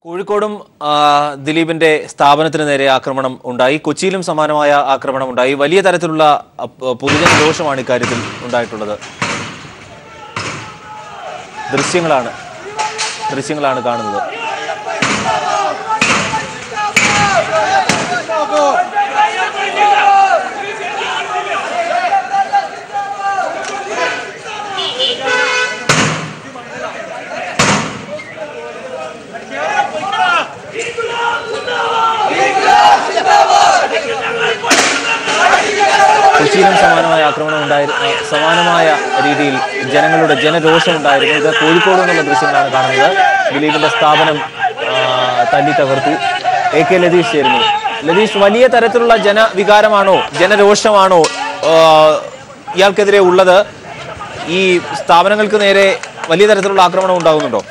കോഴിക്കോടും ദിലീപിന്റെ സ്ഥാപനത്തിന് നേരെ ആക്രമണം ഉണ്ടായി. കൊച്ചിയിലും സമാനമായ ആക്രമണം ഉണ്ടായി. വലിയ തരത്തിലുള്ള പൊതുജന ദോഷമാണ് ഇക്കാര്യത്തിൽ ഉണ്ടായിട്ടുള്ളത്. ദൃശ്യങ്ങളാണ് കാണുന്നത്. കൊച്ചിയിലും സമാനമായ ആക്രമണം ഉണ്ടായിരുന്നു. സമാനമായ രീതിയിൽ ജനങ്ങളുടെ ജനരോഷം ഉണ്ടായിരുന്നു. ഇത് കോഴിക്കോട് നിന്നുള്ള ദൃശ്യങ്ങളാണ് കാണുന്നത്. ദിലീപിന്റെ സ്ഥാപനം തല്ലി തകർത്തു. AK ലതീഷ് ചേരുന്നു. ലതീഷ്, വലിയ തരത്തിലുള്ള ജനവികാരമാണോ, ജനരോഷമാണോ ഇയാൾക്കെതിരെ ഉള്ളത്? ഈ സ്ഥാപനങ്ങൾക്ക് നേരെ വലിയ തരത്തിലുള്ള ആക്രമണം ഉണ്ടാകുന്നുണ്ടോ?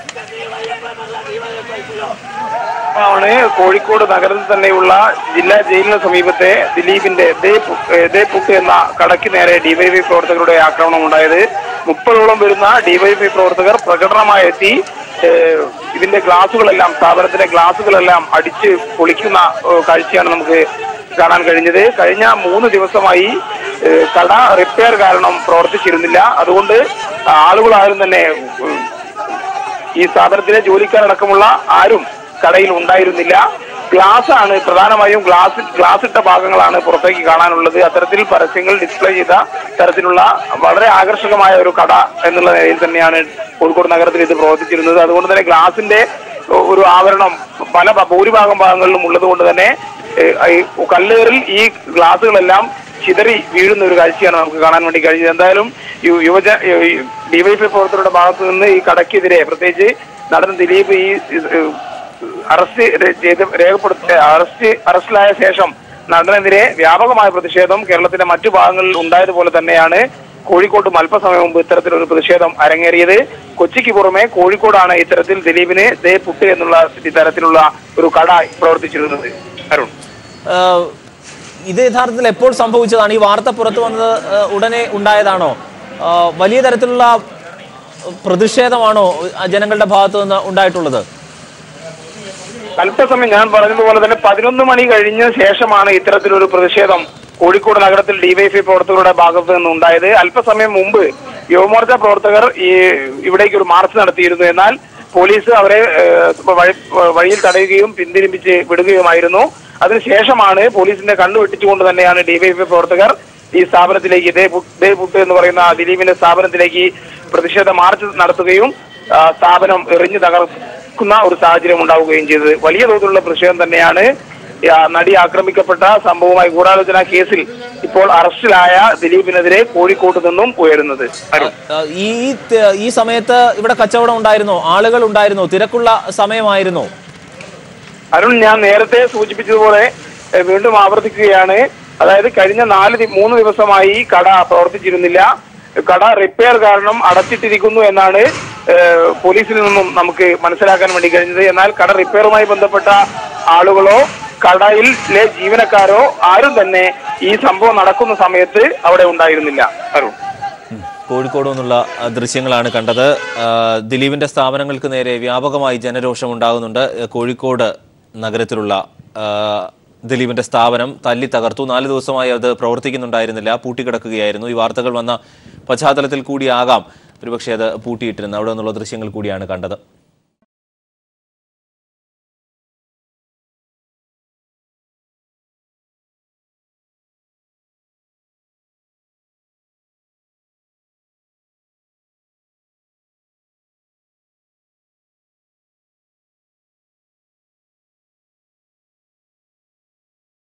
കോഴിക്കോട് നഗരത്തിൽ തന്നെയുള്ള ജില്ലാ ജയിലിന് സമീപത്തെ ദിലീപിന്റെ ദേ പുട്ട് എന്ന കടയ്ക്ക് നേരെ ഡിവൈഎഫ്ഐ പ്രവർത്തകരുടെ ആക്രമണം ഉണ്ടായത്. 30ഓളം വരുന്ന ഡിവൈഎഫ്ഐ പ്രവർത്തകർ പ്രകടനമായി എത്തി ഇതിന്റെ സ്ഥാപനത്തിന്റെ ഗ്ലാസുകളെല്ലാം അടിച്ച് പൊളിക്കുന്ന കാഴ്ചയാണ് നമുക്ക് കാണാൻ കഴിഞ്ഞത്. കഴിഞ്ഞ 3 ദിവസമായി കട റിപ്പയർ കാരണം പ്രവർത്തിച്ചിരുന്നില്ല. അതുകൊണ്ട് ആളുകളാരും തന്നെ ഈ സ്ഥാപനത്തിലെ ജോലിക്കാരടക്കമുള്ള ആരും കടയിൽ ഉണ്ടായിരുന്നില്ല. ഗ്ലാസ്സാണ് പ്രധാനമായും ഗ്ലാസ് ഇട്ട ഭാഗങ്ങളാണ് പുറത്തേക്ക് കാണാനുള്ളത്. അത്തരത്തിൽ പരസ്യങ്ങൾ ഡിസ്പ്ലേ ചെയ്ത തരത്തിലുള്ള വളരെ ആകർഷകമായ ഒരു കട എന്നുള്ള നിലയിൽ തന്നെയാണ് കോഴിക്കോട് നഗരത്തിൽ ഇത് പ്രവർത്തിച്ചിരുന്നത്. അതുകൊണ്ട് തന്നെ ഗ്ലാസിന്റെ ഒരു ആവരണം ഭൂരിഭാഗം ഭാഗങ്ങളിലും ഉള്ളത് കൊണ്ട് തന്നെ കല്ലേറിൽ ഈ ഗ്ലാസുകളെല്ലാം ചിതറി വീഴുന്ന ഒരു കാഴ്ചയാണ് നമുക്ക് കാണാൻ വേണ്ടി കഴിഞ്ഞത്. എന്തായാലും ഡിവൈഎഫ്ഐ പ്രവർത്തകരുടെ ഭാഗത്തു നിന്ന് ഈ കടയ്ക്കെതിരെ, പ്രത്യേകിച്ച് നടൻ ദിലീപ് ഈ അറസ്റ്റിലായ ശേഷം നടനെതിരെ വ്യാപകമായ പ്രതിഷേധം കേരളത്തിന്റെ മറ്റു ഭാഗങ്ങളിൽ ഉണ്ടായതുപോലെ തന്നെയാണ് കോഴിക്കോട്ടും അല്പസമയം മുമ്പ് ഇത്തരത്തിലൊരു പ്രതിഷേധം അരങ്ങേറിയത്. കൊച്ചിക്ക് പുറമെ കോഴിക്കോടാണ് ഇത്തരത്തിൽ ദിലീപിന് ദേ പുട്ട് എന്നുള്ള തരത്തിലുള്ള ഒരു കട പ്രവർത്തിച്ചിരുന്നത്. അരുൺ, ഇത് യഥാർത്ഥത്തിൽ എപ്പോൾ സംഭവിച്ചതാണ്? ഈ വാർത്ത പുറത്തു വന്നത് ഉടനെ ഉണ്ടായതാണോ? വലിയ തരത്തിലുള്ള പ്രതിഷേധമാണോ ജനങ്ങളുടെ ഭാഗത്തു നിന്ന് ഉണ്ടായിട്ടുള്ളത്? അല്പസമയം ഞാൻ പറഞ്ഞതുപോലെ തന്നെ 11 മണി കഴിഞ്ഞ ശേഷമാണ് ഇത്തരത്തിലൊരു പ്രതിഷേധം കോഴിക്കോട് നഗരത്തിൽ ഡിവൈഎഫ്ഐ പ്രവർത്തകരുടെ ഭാഗത്ത് നിന്ന് ഉണ്ടായത്. അല്പസമയം മുമ്പ് യുവമോർച്ച പ്രവർത്തകർ ഇവിടേക്ക് ഒരു മാർച്ച് നടത്തിയിരുന്നു. എന്നാൽ പോലീസ് അവരെ വഴിയിൽ തടയുകയും പിന്തിരിപ്പിച്ച് വിടുകയുമായിരുന്നു. അതിനുശേഷമാണ് പോലീസിന്റെ കണ്ണു വെട്ടിച്ചുകൊണ്ട് തന്നെയാണ് ഡിവൈഎഫ്ഐ പ്രവർത്തകർ ഈ സ്ഥാപനത്തിലേക്ക് ദേ പുട്ട് എന്ന് പറയുന്ന ദിലീപിന്റെ സ്ഥാപനത്തിലേക്ക് പ്രതിഷേധ മാർച്ച് നടത്തുകയും സ്ഥാപനം എറിഞ്ഞു തകർക്കുന്ന ഒരു സാഹചര്യം ഉണ്ടാവുകയും ചെയ്തത്. വലിയ തോതിലുള്ള പ്രതിഷേധം തന്നെയാണ് നടി ആക്രമിക്കപ്പെട്ട സംഭവവുമായി ഗൂഢാലോചന കേസിൽ ഇപ്പോൾ അറസ്റ്റിലായ ദിലീപിനെതിരെ കോഴിക്കോട്ട് നിന്നും ഉയരുന്നത്. ഈ സമയത്ത് ഇവിടെ കച്ചവടം ഉണ്ടായിരുന്നോ? ആളുകൾ ഉണ്ടായിരുന്നോ? തിരക്കുള്ള സമയമായിരുന്നോ? അരുൺ, ഞാൻ നേരത്തെ സൂചിപ്പിച്ചതുപോലെ വീണ്ടും ആവർത്തിക്കുകയാണ്. അതായത് കഴിഞ്ഞ 3 ദിവസമായി കട പ്രവർത്തിച്ചിരുന്നില്ല. കട റിപ്പയർ കാരണം അടച്ചിട്ടിരിക്കുന്നു എന്നാണ് പോലീസിൽ നിന്നും നമുക്ക് മനസ്സിലാക്കാൻ വേണ്ടി കഴിഞ്ഞത്. എന്നാൽ കട റിപ്പയറുമായി ബന്ധപ്പെട്ട ആളുകളോ കടയിലെ ജീവനക്കാരോ ആരും തന്നെ ഈ സംഭവം നടക്കുന്ന സമയത്ത് അവിടെ ഉണ്ടായിരുന്നില്ല. അരുൺ, കോഴിക്കോട് നിന്നുള്ള ദൃശ്യങ്ങളാണ് കണ്ടത്. ദിലീപിന്റെ സ്ഥാപനങ്ങൾക്ക് നേരെ വ്യാപകമായി ജനരോഷം ഉണ്ടാകുന്നുണ്ട്. കോഴിക്കോട് നഗരത്തിലുള്ള ദിലീപിന്റെ സ്ഥാപനം തല്ലി തകർത്തു. 4 ദിവസമായി അത് പ്രവർത്തിക്കുന്നുണ്ടായിരുന്നില്ല, പൂട്ടിക്കിടക്കുകയായിരുന്നു. ഈ വാർത്തകൾ വന്ന പശ്ചാത്തലത്തിൽ കൂടിയാകാം ഒരുപക്ഷെ അത് പൂട്ടിയിട്ടിരുന്നത്. അവിടെ നിന്നുള്ള ദൃശ്യങ്ങൾ കൂടിയാണ് കണ്ടത്.